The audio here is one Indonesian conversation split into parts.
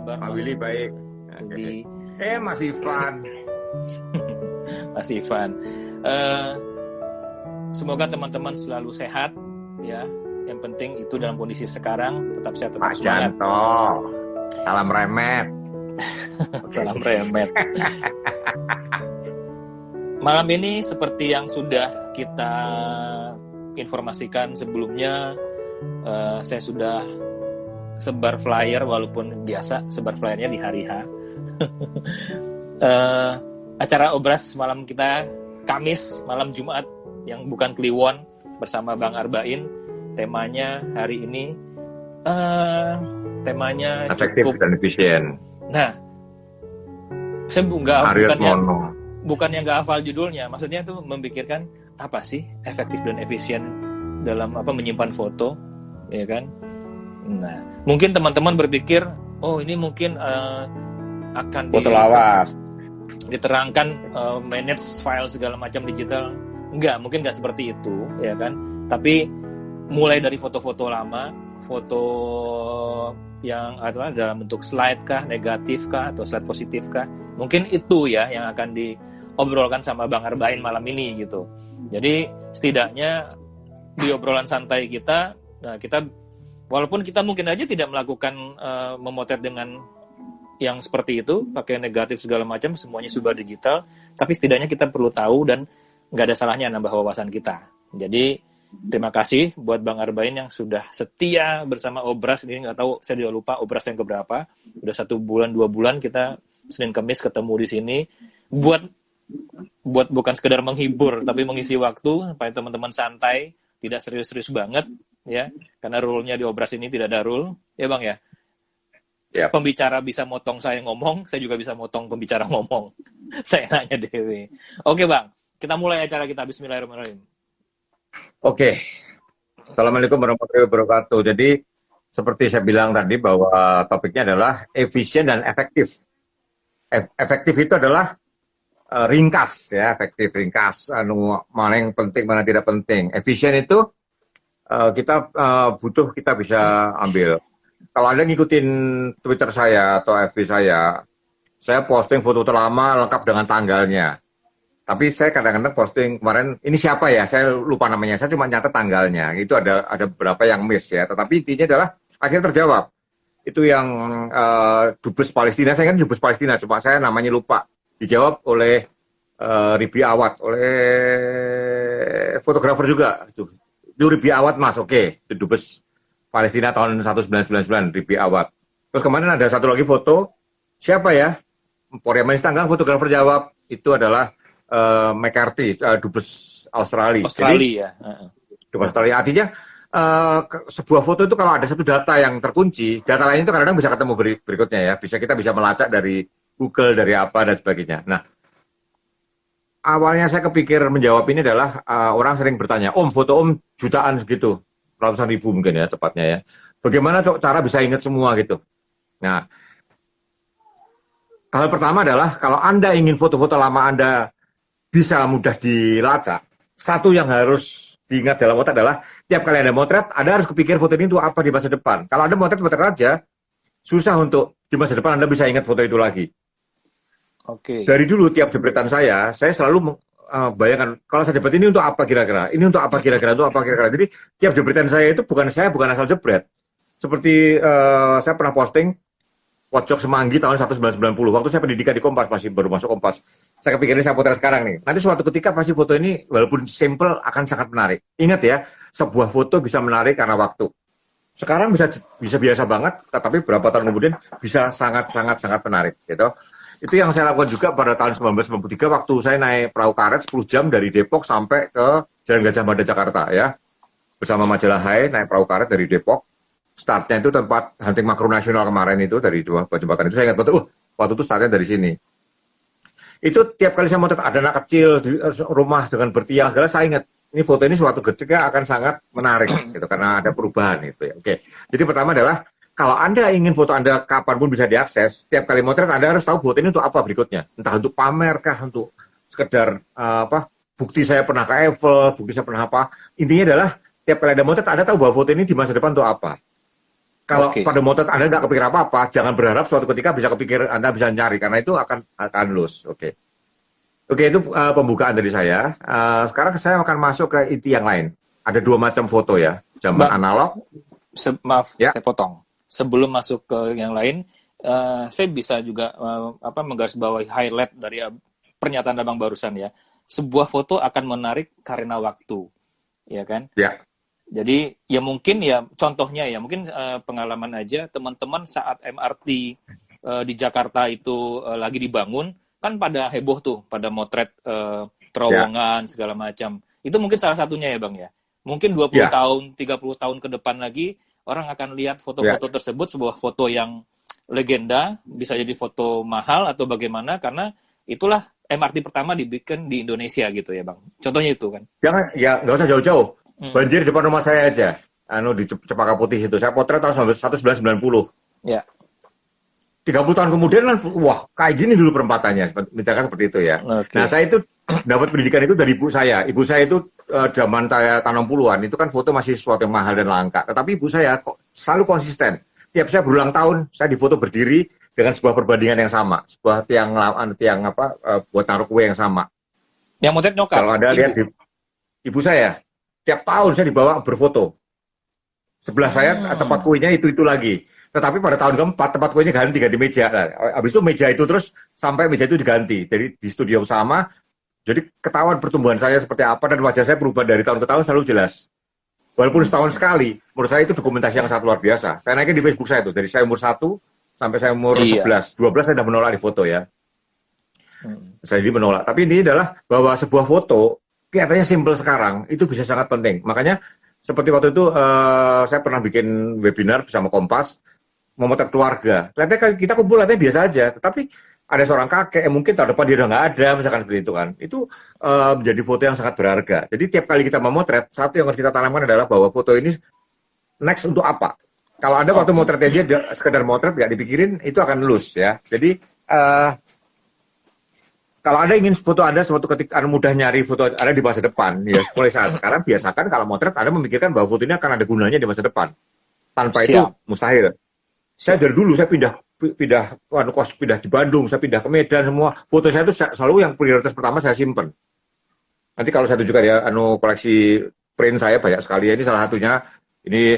kabar Pak Mas Willy baik. Budi? Mas Ivan. Mas Ivan. Semoga teman-teman selalu sehat ya. Yang penting itu dalam kondisi sekarang tetap sehat, tetap Pak semangat. Janto. Salam remet. Salam remet. Malam ini seperti yang sudah kita informasikan sebelumnya, saya sudah sebar flyer walaupun biasa sebar flyernya di hari H. Acara Obras malam kita Kamis, malam Jumat yang bukan Kliwon bersama Bang Arbain. Temanya hari ini temanya efektif cukup dan efisien. Nah, saya bukannya nggak hafal judulnya, maksudnya itu memikirkan apa sih efektif dan efisien dalam menyimpan foto, ya kan? Nah, mungkin teman-teman berpikir, oh ini mungkin akan foto lawas diterangkan manage file segala macam digital. Mungkin nggak seperti itu, ya kan? Tapi mulai dari foto-foto lama, foto yang adalah dalam bentuk slide kah, negatif kah, atau slide positif kah, mungkin itu ya yang akan diobrolkan sama Bang Arbain malam ini gitu. Jadi setidaknya di obrolan santai kita, nah kita walaupun kita mungkin aja tidak melakukan memotret dengan yang seperti itu, pakai negatif segala macam, semuanya sudah digital, tapi setidaknya kita perlu tahu dan nggak ada salahnya nambah wawasan kita. Jadi terima kasih buat Bang Arbain yang sudah setia bersama Obras. Ini nggak tahu, saya juga lupa Obras yang keberapa. Udah 1 bulan, 2 bulan kita Senin Kamis ketemu di sini. Buat bukan sekedar menghibur, tapi mengisi waktu supaya teman-teman santai, tidak serius-serius banget, ya. Karena rule-nya di Obras ini tidak ada rule, ya Bang ya. Yep. Pembicara bisa motong saya ngomong, saya juga bisa motong pembicara ngomong. Saya nanya Dewi. Oke Bang, kita mulai acara kita. Bismillahirrahmanirrahim. Oke. Assalamualaikum warahmatullahi wabarakatuh. Jadi seperti saya bilang tadi bahwa topiknya adalah efisien dan efektif. Efektif itu adalah ringkas ya, efektif ringkas. Mana yang penting, mana tidak penting. Efisien itu kita butuh, kita bisa ambil. Kalau Anda ngikutin Twitter saya atau FB saya posting foto terlama lengkap dengan tanggalnya. Tapi saya kadang-kadang posting kemarin, ini siapa ya? Saya lupa namanya, saya cuma nyatet tanggalnya. Itu ada beberapa yang miss ya. Tetapi intinya adalah akhirnya terjawab. Itu yang Dubes Palestina, saya kan Dubes Palestina, cuma saya namanya lupa. Dijawab oleh Ribi Awad, oleh fotografer juga. Itu Ribi Awad Mas, oke. Itu Dubes Palestina tahun 1999, Ribi Awad. Terus kemarin ada satu lagi foto, siapa ya? Emporium Manis Tanggang, fotografer jawab, itu adalah McCarthy, Dubes Australia. Jadi, Dubes Australia. Artinya sebuah foto itu kalau ada satu data yang terkunci, data lain itu kadang-kadang bisa ketemu berikutnya ya. Kita bisa melacak dari Google, dari apa dan sebagainya. Nah, awalnya saya kepikir menjawab ini adalah orang sering bertanya, Om, foto Om jutaan segitu, ratusan ribu mungkin ya tepatnya ya. Bagaimana cara bisa ingat semua gitu? Nah, hal pertama adalah kalau Anda ingin foto-foto lama Anda bisa mudah dilacak, satu yang harus diingat dalam otak adalah tiap kali Anda motret, Anda harus kepikir foto ini untuk apa di masa depan. Kalau Anda motret aja, susah untuk di masa depan Anda bisa ingat foto itu lagi. Oke. Dari dulu tiap jepretan saya selalu bayangkan, kalau saya jepret ini untuk apa kira-kira, ini untuk apa kira-kira, untuk apa kira-kira. Jadi tiap jepretan saya itu bukan asal jepret. Seperti saya pernah posting Pojok Semanggi tahun 1990. Waktu saya pendidikan di Kompas, masih baru masuk Kompas. Saya kepikirin saya potret sekarang nih. Nanti suatu ketika pasti foto ini walaupun simple akan sangat menarik. Ingat ya, sebuah foto bisa menarik karena waktu. Sekarang bisa biasa banget, tetapi berapa tahun kemudian bisa sangat menarik gitu. Itu yang saya lakukan juga pada tahun 1993 waktu saya naik perahu karet 10 jam dari Depok sampai ke Jalan Gajah Mada Jakarta ya. Bersama majalah Hai naik perahu karet dari Depok. Startnya itu tempat hunting makro nasional kemarin itu dari jembatan itu saya ingat betul. Waktu itu startnya dari sini. Itu tiap kali saya motret ada anak kecil di rumah dengan bertiang segala, saya ingat ini foto ini suatu ketika akan sangat menarik gitu karena ada perubahan itu ya. Oke. Jadi pertama adalah kalau Anda ingin foto Anda kapanpun bisa diakses, tiap kali motret Anda harus tahu foto ini untuk apa berikutnya. Entah untuk pamer kah, untuk sekedar bukti saya pernah ke Eiffel, bukti saya pernah apa. Intinya adalah tiap kali Anda motret Anda tahu bahwa foto ini di masa depan untuk apa. Kalau Oke. pada motret Anda nggak kepikir apa-apa, jangan berharap suatu ketika bisa kepikir Anda bisa nyari, karena itu akan lose. Oke. Oke, itu pembukaan dari saya. Sekarang saya akan masuk ke inti yang lain. Ada 2 macam foto ya, zaman Bang, analog. maaf, Ya, saya potong. Sebelum masuk ke yang lain, saya bisa juga menggarisbawahi highlight dari pernyataan Abang barusan ya. Sebuah foto akan menarik karena waktu, ya kan? ya, Jadi ya mungkin ya contohnya ya mungkin pengalaman aja teman-teman saat MRT di Jakarta itu lagi dibangun kan pada heboh tuh pada motret ya, terowongan segala macam. Itu mungkin salah satunya ya Bang ya. Mungkin 20 ya, tahun, 30 tahun ke depan lagi orang akan lihat ya. foto-foto tersebut sebuah foto yang legenda, bisa jadi foto mahal atau bagaimana karena itulah MRT pertama dibikin di Indonesia gitu ya Bang. Contohnya itu kan. Jangan, ya nggak usah jauh-jauh. Hmm. Banjir di depan rumah saya aja. Di Cempaka Putih itu. Saya potret tahun 1990. Ya. 30 tahun kemudian kan, wah, kayak gini dulu perempatannya. Misalkan seperti itu ya. Oke. Nah, saya itu dapat pendidikan itu dari ibu saya. Ibu saya itu zaman tahun 60-an, itu kan foto masih sesuatu yang mahal dan langka. Tetapi ibu saya kok selalu konsisten. Tiap saya berulang tahun, saya difoto berdiri dengan sebuah perbandingan yang sama. Sebuah tiang buat naruh kue yang sama. Yang motret nyokap. Kalau Anda lihat ibu saya, tiap tahun saya dibawa berfoto. Sebelah saya tempat kuenya itu lagi. Tetapi pada tahun keempat tempat kuenya ganti meja. Nah, habis itu meja itu terus sampai meja itu diganti. Jadi di studio sama. Jadi ketahuan pertumbuhan saya seperti apa dan wajah saya berubah dari tahun ke tahun selalu jelas. Walaupun setahun sekali, menurut saya itu dokumentasi yang sangat luar biasa. Saya naikin di Facebook saya itu dari saya umur 1 sampai saya umur 11. 12 saya sudah menolak di foto ya. Saya jadi menolak. Tapi ini adalah bahwa sebuah foto kelihatannya simpel sekarang itu bisa sangat penting. Makanya seperti waktu itu saya pernah bikin webinar bersama Kompas memotret keluarga. Kelihatannya kita kumpul kelihatannya biasa aja, tetapi ada seorang kakek yang mungkin tahun depan dia udah nggak ada, misalkan seperti itu kan. Itu menjadi foto yang sangat berharga. Jadi tiap kali kita memotret, satu yang harus kita tanamkan adalah bahwa foto ini next untuk apa. Kalau Anda waktu motretnya dia sekedar motret nggak dipikirin, itu akan lose ya. Jadi kalau Anda ingin foto Anda suatu ketika Anda mudah nyari foto Anda di masa depan, ya mulai saat sekarang biasakan kalau motret Anda memikirkan bahwa foto ini akan ada gunanya di masa depan. Tanpa itu mustahil. Saya dari dulu saya pindah di Bandung, saya pindah ke Medan semua. Foto saya itu selalu yang prioritas pertama saya simpen. Nanti kalau saya tunjukkan ya koleksi print saya banyak sekali. Ini salah satunya. Ini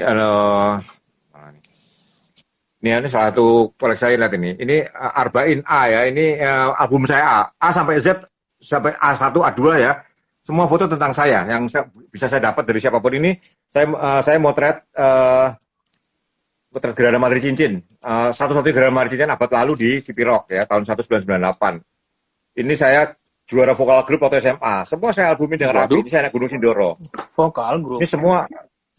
salah satu koleksi saya lihat ini. Ini Arba'in A ya. Ini album saya A sampai Z sampai A1 A2 ya. Semua foto tentang saya yang bisa saya dapat dari siapapun ini. Saya motret Gerhana Matahari Cincin. Satu-satunya Gerhana Matahari Cincin abad lalu di Cipirok ya, tahun 1998. Ini saya juara vokal grup waktu SMA. Semua saya albumin dengan rapi. Ini saya naik Gunung Sindoro. Vokal grup? Ini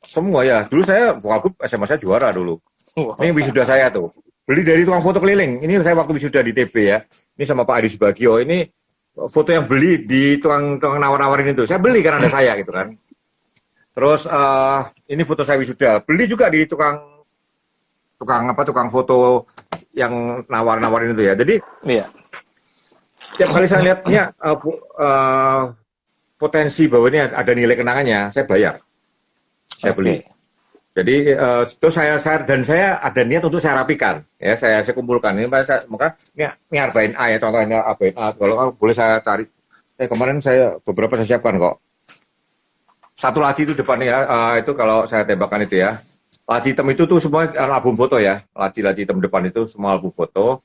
semua ya. Dulu saya vokal grup SMA saya juara dulu. Ini wisuda saya tuh. Beli dari tukang foto keliling. Ini saya waktu wisuda di TB ya. Ini sama Pak Adi Subagio. Ini foto yang beli di tukang nawar-nawarin itu. Saya beli karena ada saya gitu kan. Terus ini foto saya wisuda. Beli juga di tukang foto yang nawar-nawarin itu ya. Jadi tiap kali saya lihatnya potensi bahwa ini ada nilai kenangannya, saya bayar, saya beli. Jadi terus saya ada niat untuk saya rapikan, ya saya kumpulkan. Maka ini Arba'in A ya, contohnya Arba'in A. Kalau boleh saya cari, kemarin beberapa saya siapkan kok. Satu laci itu depannya itu kalau saya tembakkan itu ya. Laci hitam itu tuh semua album foto ya. Laci hitam depan itu semua album foto.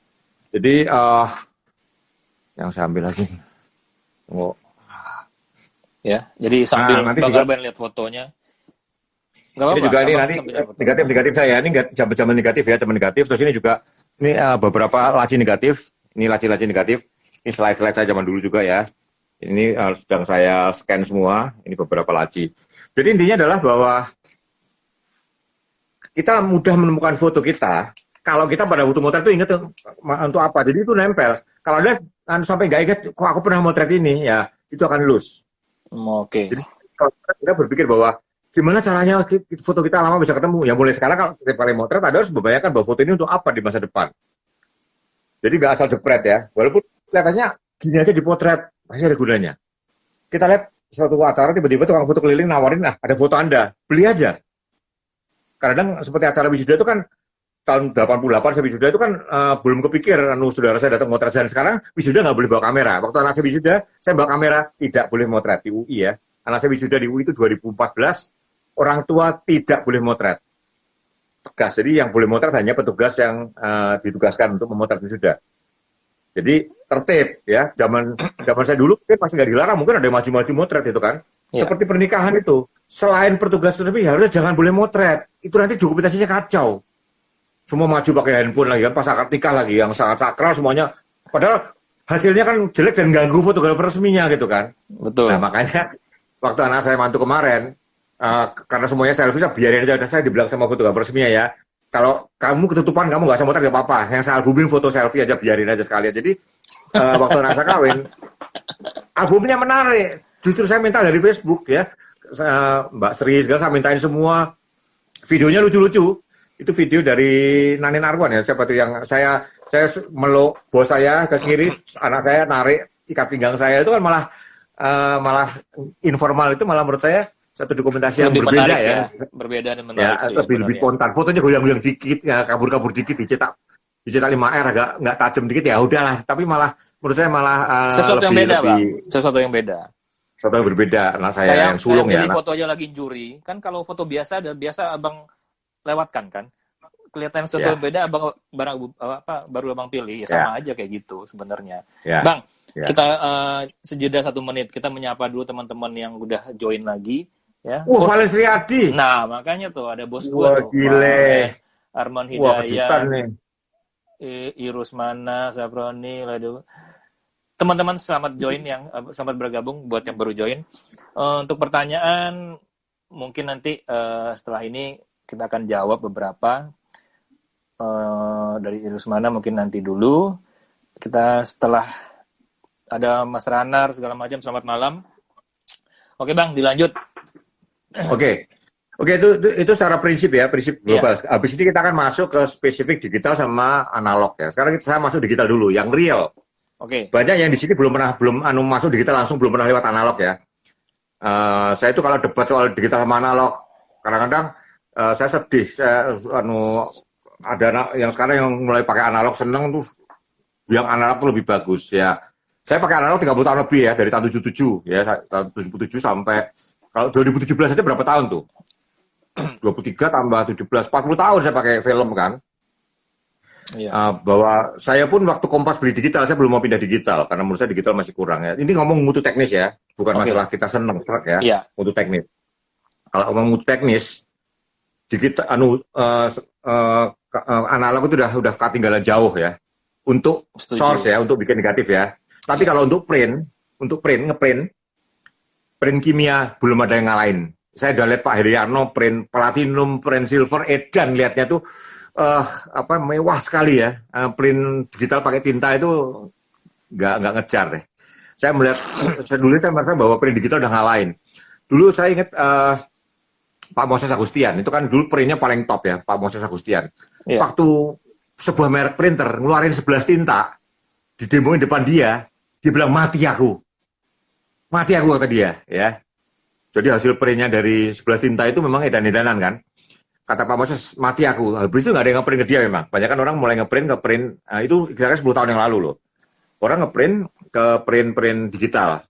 Jadi yang saya ambil lagi. Tunggu. Ya, jadi sambil Bang Arban lihat fotonya. Ini juga ini nanti negatif saya. Ini zaman negatif ya, teman negatif. Terus ini juga ini beberapa laci negatif. Ini laci-laci negatif. Ini slide-slide saya zaman dulu juga ya. Ini sedang saya scan semua. Ini beberapa laci. Jadi intinya adalah bahwa kita mudah menemukan foto kita kalau kita pada waktu motret itu ingat untuk apa. Jadi itu nempel. Kalau ada sampai nggak ingat, kok aku pernah motret ini, ya itu akan lose. Jadi kalau kita berpikir bahwa gimana caranya foto kita lama bisa ketemu, ya mulai sekarang kalau setiap kali motret Anda harus membayangkan bahwa foto ini untuk apa di masa depan. Jadi nggak asal jepret ya. Walaupun kelihatannya gini aja dipotret, masih ada gunanya. Kita lihat suatu acara tiba-tiba tukang foto keliling nawarin, ada foto Anda, beli aja. Kadang seperti acara wisuda itu kan tahun 88 saya wisuda itu kan belum kepikir saudara saya datang motret. Dan sekarang wisuda nggak boleh bawa kamera. Waktu anak saya wisuda, saya bawa kamera, tidak boleh motret di UI ya. Anak saya wisuda di UI itu 2014, orang tua tidak boleh motret. Tegas. Jadi yang boleh motret hanya petugas yang ditugaskan untuk memotret wisuda. Jadi tertib ya. Zaman saya dulu masih nggak dilarang, mungkin ada yang maju-maju motret itu kan. Ya. Seperti pernikahan itu, selain petugas lebih harusnya jangan boleh motret. Itu nanti dokumentasinya kacau. Semua maju pakai handphone lagi kan, pas akad nikah lagi yang sangat sakral semuanya. Padahal hasilnya kan jelek dan ganggu fotografer resminya gitu kan. Betul. Nah makanya waktu anak saya mantu kemarin, karena semuanya selfie, saya biarin aja. Dan saya dibilang sama fotografer resminya ya, kalau kamu ketutupan kamu nggak usah motret nggak apa-apa. Yang saya albumin foto selfie aja, biarin aja sekalian. Jadi waktu anak saya kawin, albumnya menarik. Justru saya minta dari Facebook ya, Mbak Sri segala saya mintain semua. Videonya lucu-lucu. Itu video dari Nanin Arwan ya, siapa itu yang saya meluk bos saya ke kiri, anak saya narik ikat pinggang saya, itu kan malah informal, itu malah menurut saya satu dokumentasi yang berbeda ya. Berbeda dan menarik ya, lebih spontan. Fotonya goyang-goyang dikit, ya kabur-kabur dikit, dicetak 5R agak nggak tajam dikit ya udahlah. Tapi malah menurut saya sesuatu yang beda, Bang. Sesuatu yang beda. Sesuatu yang berbeda. Anak saya yang sulung ya. Kayak fotonya lagi juri, kan kalau foto biasa Abang lewatkan kan. Kelihatan sesuatu yang beda, Abang baru Abang pilih, ya sama aja kayak gitu sebenarnya. Bang, kita sejeda 1 menit, kita menyapa dulu teman-teman yang udah join lagi ya. Vales Riyadi. Nah, makanya tuh ada bos gua tuh. Gile. Arman Hidayat. Nih. Irusmana, Saproni, Ladu. Teman-teman selamat join selamat bergabung buat yang baru join. Untuk pertanyaan mungkin nanti setelah ini kita akan jawab beberapa dari Irusmana mungkin nanti dulu. Kita setelah ada Mas Ranar segala macam, selamat malam. Oke Bang, dilanjut. Oke, itu secara prinsip ya, prinsip global. Habis ini kita akan masuk ke spesifik digital sama analog ya. Sekarang saya masuk digital dulu, yang real. Oke. Banyak yang di sini belum masuk digital langsung, belum pernah lewat analog ya. Saya itu kalau debat soal digital sama analog, kadang-kadang saya sedih. Ada yang sekarang yang mulai pakai analog seneng tuh, yang analog tuh lebih bagus ya. Saya pakai analog 30 tahun lebih ya, dari tahun 77 ya, tahun 77 sampai kalau 2017 aja berapa tahun tuh? 23 tambah 17, 40 tahun saya pakai film kan. Iya. Bahwa saya pun waktu Kompas beli digital, saya belum mau pindah digital karena menurut saya digital masih kurang ya. Ini ngomong mutu teknis ya, bukan masalah kita seneng ya, mutu teknis. Kalau ngomong mutu teknis, digital analog itu udah ketinggalan jauh ya. Untuk source ya, untuk bikin negatif ya. Tapi kalau untuk ngeprint kimia belum ada yang ngalahin. Saya udah lihat Pak Heriarno print platinum, print silver, edan lihatnya tuh mewah sekali ya. Print digital pakai tinta itu nggak ngejar deh. Saya merasa bahwa print digital udah ngalahin. Dulu saya ingat Pak Moses Agustian, itu kan dulu printnya paling top ya, Pak Moses Agustian. Yeah. Waktu sebuah merek printer ngeluarin 11 tinta, didemoin depan dia bilang mati aku kata dia ya. Jadi hasil printnya dari 11 tinta itu memang edan-edanan kan. Kata Pak Moses, mati aku. Habis itu nggak ada yang ngeprint ke dia memang. Banyak kan orang mulai ngeprint. Itu kira-kira 10 tahun yang lalu loh. Orang ngeprint ke print digital.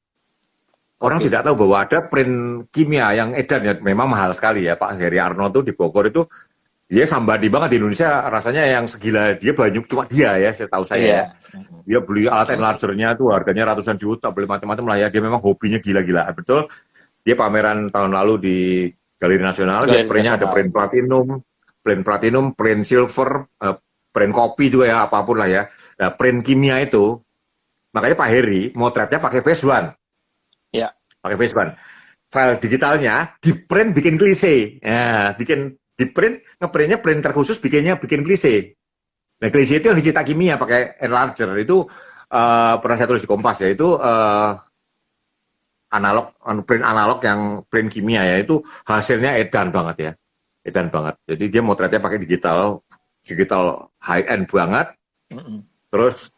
Orang tidak tahu bahwa ada print kimia yang edan ya. Memang mahal sekali ya. Pak Heri Arno tuh di Bogor itu, dia sambadi banget di Indonesia. Rasanya yang segila dia banyak cuma dia ya, setahu saya ya. Dia beli alat enlargernya tuh harganya ratusan juta, beli macam-macam lah ya. Dia memang hobinya gila-gila. Betul. Dia pameran tahun lalu di Galeri Nasional, printnya ada print platinum, print silver, print kopi juga ya, apapun lah ya. Nah, print kimia itu, makanya Pak Heri motretnya pakai Phase One. Ya. Pakai Phase One. File digitalnya di print bikin klise. Ya, ngeprintnya printer khusus bikin klise. Nah, klise itu yang dicetak kimia pakai enlarger. Itu pernah saya tulis di Kompas ya, itu print analog yang print kimia ya, itu hasilnya edan banget ya. Edan banget. Jadi dia motretnya pakai digital high end banget. Terus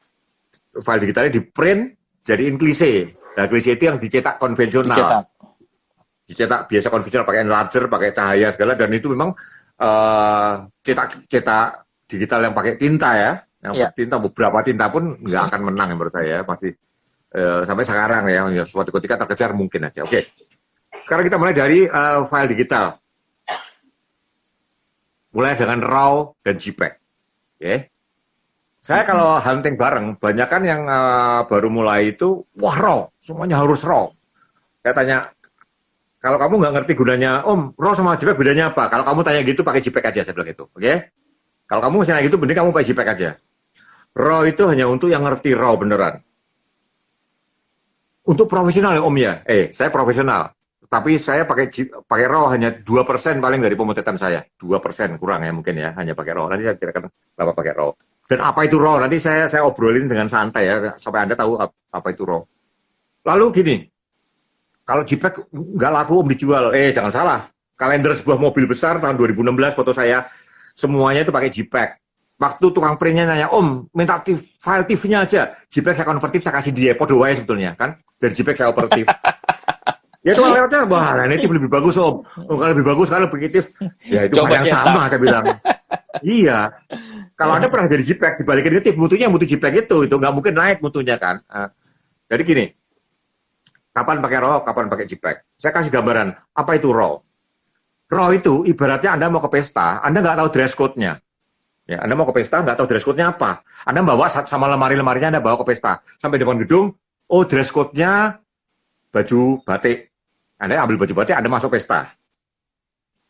file digitalnya di print jadiin klise. Nah, klise itu yang dicetak konvensional. Dicetak biasa konvensional pakai enlarger, pakai cahaya segala, dan itu memang cetak digital yang pakai tinta ya, yang Iya. tinta beberapa tinta pun nggak akan menang menurut saya, masih sampai sekarang ya, suatu ketika terkejar mungkin aja. Oke, sekarang kita mulai dari file digital, mulai dengan RAW dan JPEG. Oke, saya kalau hunting bareng, banyak kan yang baru mulai itu, wah RAW, semuanya harus RAW. Saya tanya, kalau kamu nggak ngerti gunanya, Om, RAW sama JPEG bedanya apa? Kalau kamu tanya gitu, pakai JPEG aja, saya bilang gitu. Oke? Kalau kamu misalnya gitu, mending kamu pakai JPEG aja. RAW itu hanya untuk yang ngerti RAW beneran. Untuk profesional ya Om ya. Saya profesional. Tapi saya pakai RAW hanya 2% paling dari pemotretan saya. 2% kurang ya mungkin ya, hanya pakai RAW. Nanti saya kirakan kenapa pakai RAW. Dan apa itu RAW? Nanti saya obrolin dengan santai ya, supaya Anda tahu apa itu RAW. Lalu gini, kalau JPEG nggak laku Om dijual, jangan salah. Kalender sebuah mobil besar tahun 2016 foto saya, semuanya itu pakai JPEG. Waktu tukang printnya nanya, Om, minta file TV-nya aja. JPEG saya konvertif, saya kasih dia, podo wae sebetulnya kan. Dari JPEG saya konvertif. Ya itu lewatnya, wah ini lebih bagus Om. Kalau lebih bagus, kalau lebih kreatif. Ya itu hal yang sama, saya bilang. Iya. Kalau Anda pernah jadi JPEG, dibalikin kreatif, mutunya mutu JPEG itu nggak mungkin naik mutunya kan. Jadi gini, kapan pakai RAW, kapan pakai JPEG. Saya kasih gambaran, apa itu RAW? RAW itu ibaratnya Anda mau ke pesta, Anda nggak tahu dress code-nya. Ya, Anda mau ke pesta, nggak tahu dress code-nya apa. Anda bawa sama lemari-lemarinya, Anda bawa ke pesta. Sampai depan gedung, oh dress code-nya baju batik. Anda ambil baju batik, Anda masuk pesta.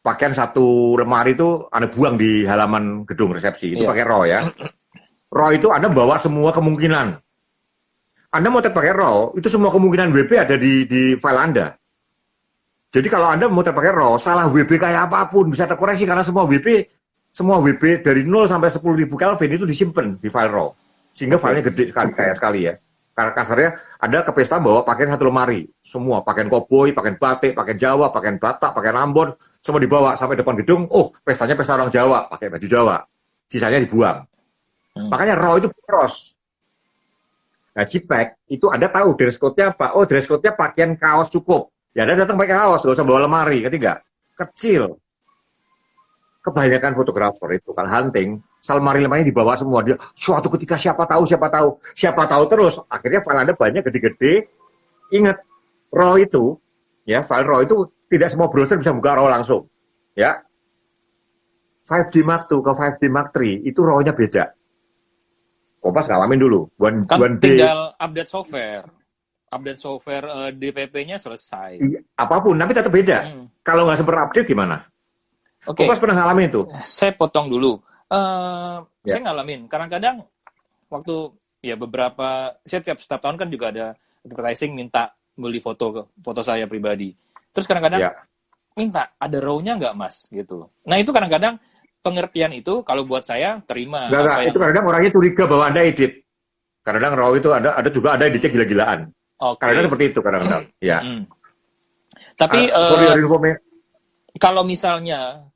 Pakaian satu lemari itu Anda buang di halaman gedung resepsi. Itu pakai RAW ya. RAW itu Anda bawa semua kemungkinan. Anda mau pakai RAW, itu semua kemungkinan WP ada di file Anda. Jadi kalau Anda mau pakai RAW, salah WP kayak apapun bisa terkoreksi karena semua WP dari 0 sampai 10.000 Kelvin itu disimpan di file RAW. Sehingga filenya gede sekali ya. Karena kasarnya ada ke pesta bawa pakaian satu lemari. Semua, pakaian koboi, pakaian batik, pakaian Jawa, pakaian Batak, pakaian Ambon, semua dibawa sampai depan gedung. Oh, pestanya pesta orang Jawa, pakai baju Jawa. Sisanya dibuang. Makanya RAW itu cross. Nah, JPEG itu Anda tahu dress code-nya apa? Oh, dress code-nya pakaian kaos cukup. Ya, Anda datang pakai kaos, nggak usah bawa lemari. Ketiga, kecil. Kebanyakan fotografer itu kalau hunting, lemari-lemarinya dibawa semua. Dia suatu ketika siapa tahu terus. Akhirnya file Anda banyak gede-gede. Ingat, RAW itu, ya file RAW itu tidak semua browser bisa buka RAW langsung. Ya, 5D Mark II ke 5D Mark III itu RAW-nya beda. Kompas ngalamin dulu. Kan tinggal update software DPP-nya selesai. Apapun, tapi tetap beda. Kalau nggak sempat update gimana? Oke. Kompas pernah ngalamin itu? Saya potong dulu. Saya ngalamin. Kadang-kadang waktu ya saya setiap tahun kan juga ada advertising minta beli foto saya pribadi. Terus kadang-kadang minta ada RAW-nya nggak Mas gitu. Nah itu kadang-kadang pengertian itu kalau buat saya terima. Nggak, itu kadang-kadang orangnya curiga bahwa Anda edit. Kadang-kadang RAW itu ada juga ada editnya gila-gilaan. Kadang-kadang seperti itu kadang-kadang. Ya. Tapi kalau misalnya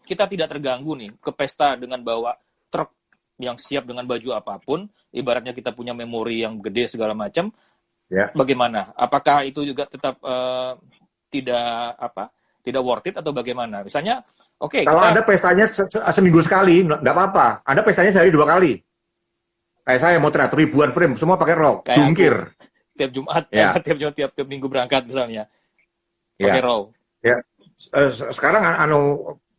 kita tidak terganggu nih ke pesta dengan bawa truk yang siap dengan baju apapun, ibaratnya kita punya memori yang gede segala macam, bagaimana? Apakah itu juga tetap tidak worth it atau bagaimana? Misalnya, kalau Anda pestanya seminggu sekali, nggak apa-apa. Anda pestanya sehari 2 kali. Kayak saya motret ribuan frame, semua pakai RAW, jungkir. Tiap Jumat, tiap minggu berangkat misalnya, pakai RAW. Ya. Sekarang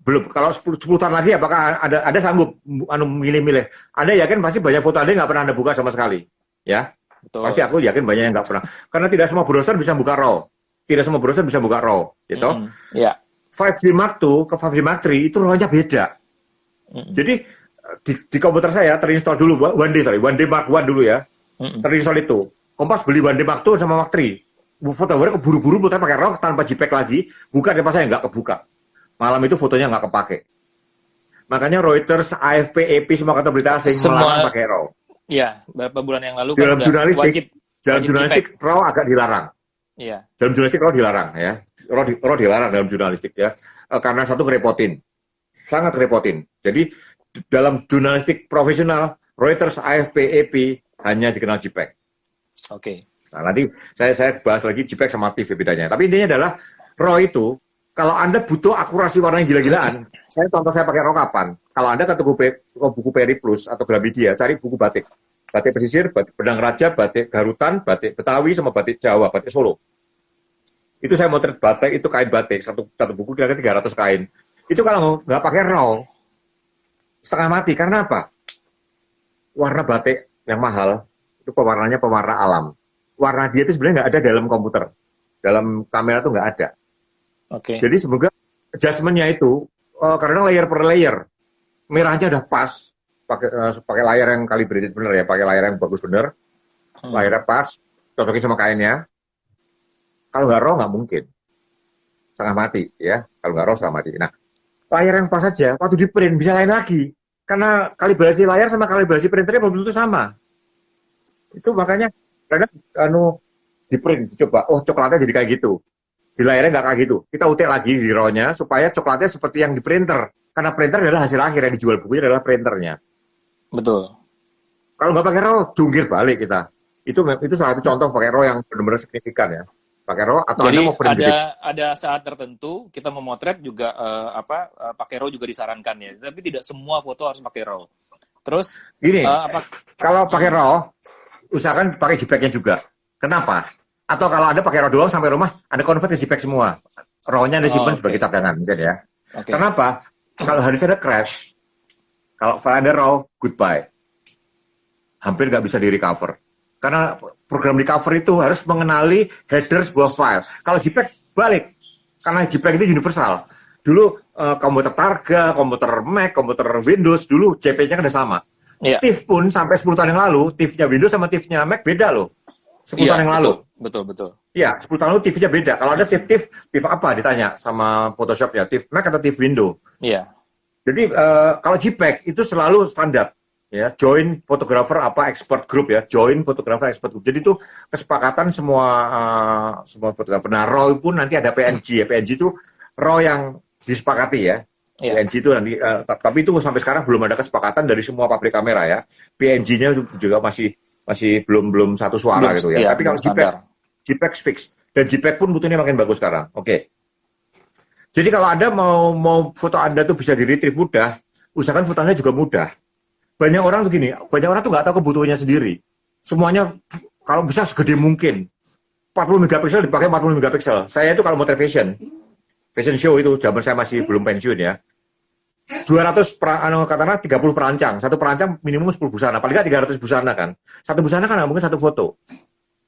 belum, kalau 10 tahun lagi apakah ada sanggup milih-milih? Anda yakin pasti banyak foto Anda nggak pernah Anda buka sama sekali, ya? Betul. Pasti aku yakin banyak yang nggak pernah, karena tidak semua browser bisa buka RAW, tidak semua browser bisa buka RAW, gitu. 5D Mark II ke 5D Mark III itu RAW-nya beda. Jadi di komputer saya terinstall dulu 1D Mark I dulu ya, terinstall itu. Kompas beli 1D Mark II sama Mark III. Fotografer keburu-buru putar pakai RAW tanpa JPEG lagi, buka di pas saya nggak kebuka. Malam itu fotonya nggak kepake. Makanya Reuters, AFP, AP semua kata berita asing melarang pakai RAW. Iya, beberapa bulan yang lalu dalam kan jurnalistik, jurnalistik RAW agak dilarang. Iya. Dalam jurnalistik RAW dilarang ya. RAW dilarang dalam jurnalistik ya. Karena satu kerepotin. Sangat kerepotin. Jadi dalam jurnalistik profesional, Reuters, AFP, AP hanya dikenal JPEG. Oke. Nah, nanti saya bahas lagi JPEG sama TIFF bedanya. Tapi intinya adalah RAW itu, kalau Anda butuh akurasi warna yang gila-gilaan, saya pakai RAW kapan? Kalau Anda ke buku Peri Plus atau Gramedia, cari buku batik. Batik pesisir, batik Benang Raja, batik Garutan, batik Betawi, sama batik Jawa, batik Solo. Itu saya motret batik, itu kain batik. Satu buku kira-kira 300 kain. Itu kalau nggak pakai raw, setengah mati. Karena apa? Warna batik yang mahal, itu pewarnanya pewarna alam. Warna dia itu sebenarnya nggak ada dalam komputer. Dalam kamera itu nggak ada. Oke. Jadi semoga adjustment-nya itu, karena layer per layer, merahnya udah pas, pakai layar yang calibrated bener ya, pakai layar yang bagus bener, layarnya pas, cocokin sama kainnya. Kalau nggak raw nggak mungkin, setengah mati ya. Kalau nggak raw setengah mati. Nah, layar yang pas saja, waktu di print bisa lain lagi, karena kalibrasi layar sama kalibrasi printernya belum tentu sama. Itu makanya karena di print coba, oh coklatnya jadi kayak gitu, di layarnya nggak kayak gitu. Kita utik lagi di raw-nya supaya coklatnya seperti yang di printer. Karena printer adalah hasil akhir, yang dijual bukunya adalah printernya. Betul. Kalau nggak pakai raw, jungkir balik kita. Itu salah satu contoh pakai raw yang benar-benar signifikan ya. Pakai raw atau Jadi Anda mau print ada saat tertentu kita memotret juga pakai raw juga disarankan ya. Tapi tidak semua foto harus pakai raw. Terus gini, kalau pakai raw, usahakan pakai JPEG-nya juga. Kenapa? Atau kalau Anda pakai raw doang sampai rumah, Anda convert ke JPEG semua. Raw-nya Anda simpan sebagai cadangan, mungkin ya. Okay. Kenapa? Kalau harus ada crash, kalau file Anda raw, goodbye. Hampir nggak bisa di-recover. Karena program di cover itu harus mengenali header sebuah file. Kalau JPEG, balik. Karena JPEG itu universal. Dulu komputer Targa, komputer Mac, komputer Windows, dulu JPEG-nya kan udah sama. Yeah. TIFF pun sampai 10 tahun yang lalu, TIFF-nya Windows sama TIFF-nya Mac beda loh. 10 tahun yang lalu. Betul. Iya, 10 tahun lalu TIFF-nya beda. Kalau ada TIFF apa ditanya sama Photoshop ya, TIFF Mac atau TIFF Windows. Iya. Jadi kalau JPEG itu selalu standar. Ya, join fotografer expert group ya, join fotografer expert group. Jadi itu kesepakatan semua fotografer. Nah, RAW pun nanti ada PNG ya. PNG itu RAW yang disepakati ya. Yeah. PNG itu nanti, tapi itu sampai sekarang belum ada kesepakatan dari semua pabrik kamera ya. PNG-nya juga masih belum satu suara gitu ya. Tapi kalau JPEG fix, dan JPEG pun butuhnya makin bagus sekarang. Oke. Jadi kalau Anda mau foto Anda tuh bisa di-retrieve mudah, usahakan foto Anda juga mudah. Banyak orang tuh nggak tahu kebutuhannya sendiri. Semuanya kalau bisa segede mungkin. 40 megapiksel dipakai 40 megapiksel. Saya itu kalau mau fashion show itu zaman saya masih belum pensiun ya. 200 katakanlah 30 perancang. Satu perancang minimum 10 busana. Paling nggak 300 busana kan. Satu busana kan mungkin satu foto.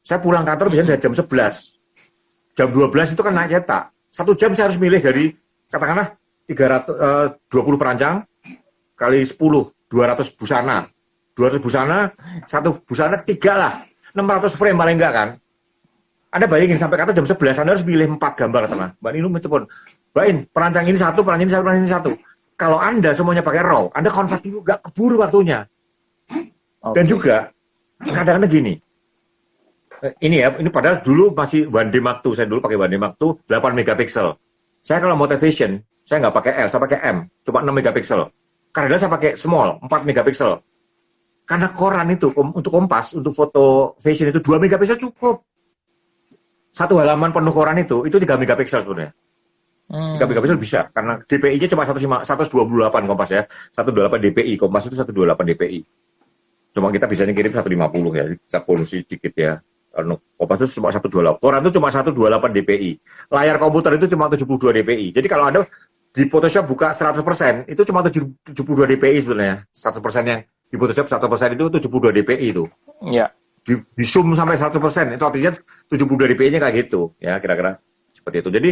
Saya pulang kantor biasanya dari jam 11. Jam 12 itu kan naik cetak. 1 jam saya harus milih dari katakanlah 20 perancang kali 10. 200 busana. 200 busana, satu busana 3 lah. 600 frame paling enggak kan. Anda bayangin sampai kata jam 11, Anda harus pilih 4 gambar sana. Mbak Nino telepon, Mbak perancang ini satu, perancang ini satu, perancang ini satu. Kalau Anda semuanya pakai RAW, Anda konvert juga keburu waktunya. Okay. Dan juga, kadang-kadang gini, ini padahal dulu masih One D Mark II, saya dulu pakai One D Mark II 8 megapiksel. Saya kalau mau television, saya nggak pakai L, saya pakai M, cuma 6 megapiksel. Karena saya pakai small, 4 megapiksel. Karena koran itu, untuk Kompas, untuk foto fashion itu 2 megapiksel cukup. Satu halaman penuh koran itu 3 megapiksel sebenarnya. 3 megapiksel bisa, karena DPI-nya cuma 128 Kompas ya. 128 DPI, Kompas itu 128 DPI. Cuma kita bisa kirim 150 ya, kita polusi dikit ya. Kompas itu cuma 128, koran itu cuma 128 DPI. Layar komputer itu cuma 72 DPI. Jadi kalau Anda di Photoshop buka 100%, itu cuma 72 DPI sebenarnya. 100% yang di Photoshop 100% itu 72 DPI itu. Iya. Di zoom sampai 100%, itu artinya 72 DPI-nya kayak gitu. Ya, kira-kira seperti itu. Jadi,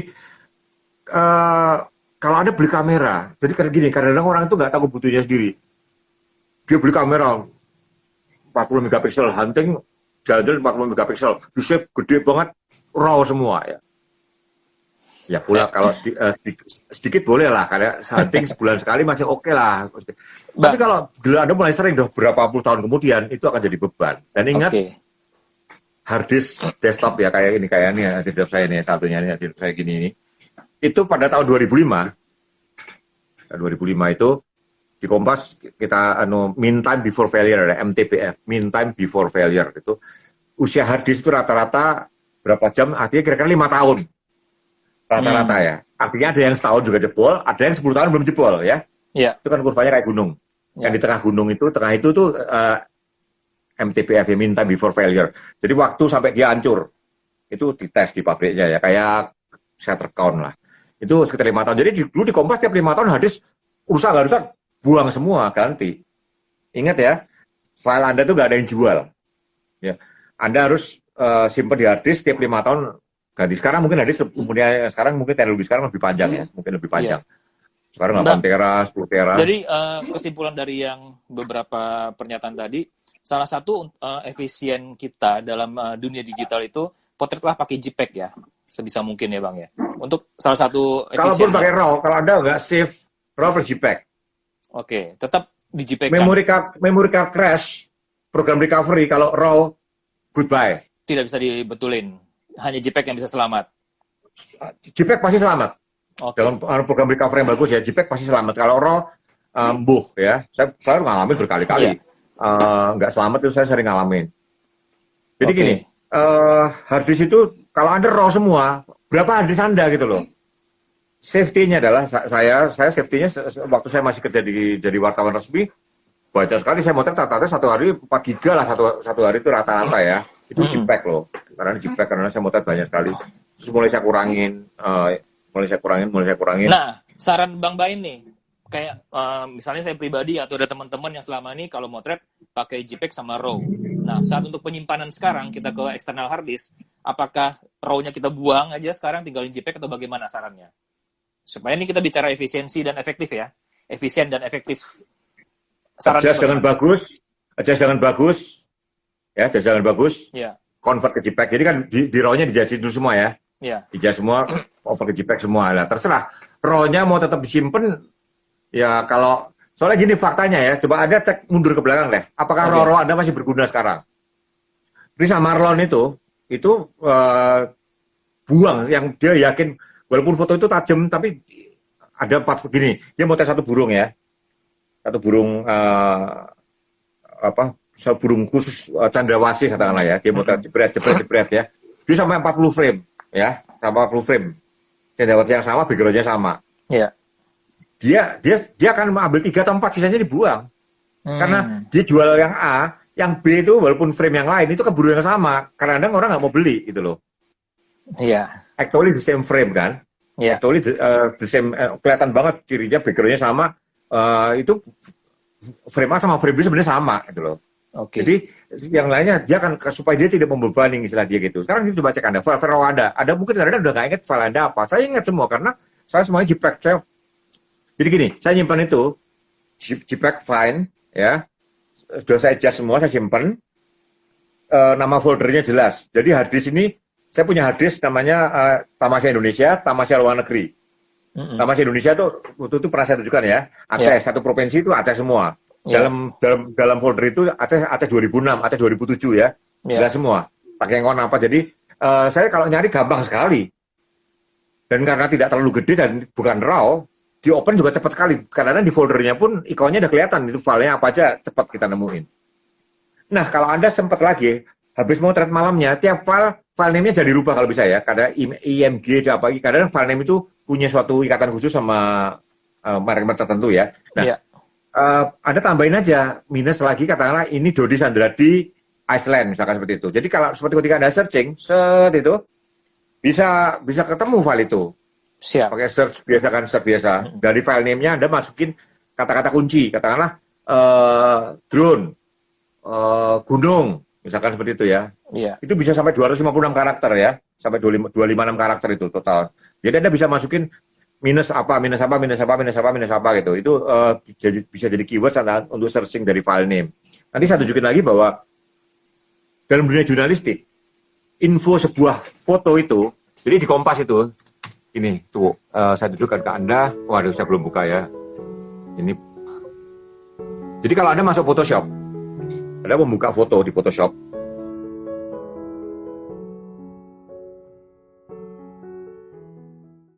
kalau Anda beli kamera, jadi kayak gini, kadang-kadang orang itu nggak tahu kebutuhannya sendiri. Dia beli kamera 40 megapiksel, hunting, jalan-jalan 40 megapiksel, di shape gede banget, raw semua ya. Ya pula kalau sedikit boleh lah, karena hunting sebulan sekali masih oke lah. Tapi kalau Anda mulai sering berapa puluh tahun kemudian, itu akan jadi beban. Dan ingat, hard disk desktop ya, kayak ini desktop saya ini, satunya ini, desktop saya gini ini. Itu pada tahun 2005 itu di Kompas kita mean time before failure, MTBF, mean time before failure itu usia hard disk itu rata-rata berapa jam? Artinya kira-kira 5 tahun. Rata-rata ya. Artinya ada yang setahun juga jebol, ada yang 10 tahun belum jebol ya. Iya. Itu kan kurvanya kayak gunung. Ya. Yang di tengah gunung itu, tengah itu tuh MTBF, mean time before failure. Jadi waktu sampai dia hancur. Itu dites di pabriknya ya, kayak setter count lah. Itu sekitar 5 tahun. Jadi dulu di Kompas tiap 5 tahun hadis rusak nggak rusak, buang semua, ganti. Ingat ya, file Anda tuh nggak ada yang jual. Ya, Anda harus simpan di hadis tiap 5 tahun ganti. Sekarang mungkin hadis umurnya sekarang mungkin teknologi sekarang lebih panjang ya, mungkin lebih panjang. Sekarang 8 tera, 10 tera. Jadi kesimpulan dari yang beberapa pernyataan tadi, salah satu efisien kita dalam dunia digital itu potretlah pakai JPEG ya, sebisa mungkin ya Bang ya. Untuk salah satu efisien. Kalaupun pakai RAW, kalau Anda nggak save RAW per JPEG. Oke, tetap di JPEG. Memory card crash, program recovery kalau RAW goodbye. Tidak bisa dibetulin, hanya JPEG yang bisa selamat. JPEG pasti selamat. Okay. Dalam program recovery yang bagus ya, JPEG pasti selamat. Kalau RAW, ya. Saya ngalamin berkali-kali. Nggak selamat itu saya sering ngalamin. Jadi gini, hard disk itu kalau Anda RAW semua, berapa hard disk Anda gitu loh. Safety-nya adalah saya safety-nya waktu saya masih kerja jadi wartawan resmi, banyak sekali saya motret rata-rata 1 hari 4 giga lah satu hari itu rata-rata ya. Itu JPEG loh. Karena saya motret banyak sekali. Terus mulai saya kurangin. Nah, saran Bang Bain nih, kayak misalnya saya pribadi atau ada teman-teman yang selama ini kalau motret pakai JPEG sama RAW. Nah, saat untuk penyimpanan sekarang kita ke external hard disk, apakah RAW-nya kita buang aja sekarang tinggalin JPEG atau bagaimana sarannya? Supaya ini kita bicara efisiensi dan efektif ya. Efisien dan efektif. Adjust dengan bagus. Ya, adjust dengan bagus. Yeah. Convert ke JPEG. Jadi kan di RAW-nya dijelasin dulu semua ya. Yeah. Dijelasin semua, over ke JPEG semua. Nah, terserah. RAW-nya mau tetap disimpan, ya kalau soalnya gini faktanya ya, coba Anda cek mundur ke belakang deh. Apakah RAW Anda masih berguna sekarang? Risa Marlon itu buang yang dia yakin walaupun foto itu tajam tapi ada 4 gini. Dia mau tes satu burung ya. Satu burung burung khusus cendrawasih katakanlah ya. Dia mau tes jebret ya. Dia sampai 40 frame ya, sampai 40 frame. Cendrawasih yang sama, background-nya sama. Iya. Dia akan mengambil 3 atau 4 sisanya dibuang. Karena dia jual yang A, yang B itu walaupun frame yang lain itu keburu yang sama. Kadang-kadang orang nggak mau beli gitu loh. Iya. Actually the same frame kan. Iya. Actually the same, kelihatan banget cirinya, background-nya sama. Itu frame A sama frame B sebenarnya sama gitu loh. Okay. Jadi yang lainnya dia akan supaya dia tidak membebani istilah dia gitu. Sekarang kita coba cek Anda, file Anda mungkin kadang-kadang udah nggak ingat file Anda apa. Saya ingat semua karena saya semuanya JPEG. Jadi gini, saya nyimpan itu JPEG fine ya. Sudah saya adjust semua, saya simpan. Nama foldernya jelas. Jadi hard disk ini saya punya hard disk namanya Tamasya Indonesia, Tamasya luar negeri. Tamasya Indonesia tuh waktu itu pernah saya tunjukkan ya. Aceh, satu provinsi itu Aceh semua. Dalam folder itu Aceh 2006, Aceh 2007 ya. Jelas semua. Pakai ngon apa. Jadi saya kalau nyari gampang sekali. Dan karena tidak terlalu gede dan bukan RAW, di open juga cepat sekali. Karena di foldernya pun ikonnya udah kelihatan. Itu filenya apa aja cepat kita nemuin. Nah, kalau Anda sempat lagi, habis mau thread malamnya, tiap file name-nya jadi rubah kalau bisa ya. Karena IMG apa, kadang file name itu punya suatu ikatan khusus sama merek tertentu ya. Nah, Anda tambahin aja minus lagi katakanlah ini Dodi Sandradi Iceland misalkan seperti itu. Jadi kalau seperti ketika Anda searching, itu bisa ketemu file itu. Siap. Pakai search biasa. Dari file name-nya Anda masukin kata-kata kunci, katakanlah drone, gunung, misalkan seperti itu ya. Iya. Itu bisa sampai 256 karakter ya, sampai 256 karakter itu total. Jadi Anda bisa masukin minus apa gitu. Itu bisa jadi keyword untuk searching dari file name. Nanti saya tunjukin lagi bahwa dalam dunia jurnalistik, info sebuah foto itu, jadi di Kompas itu, ini tuh saya tunjukkan ke Anda. Waduh, saya belum buka ya. Ini. Jadi kalau Anda masuk Photoshop, Anda membuka foto di Photoshop,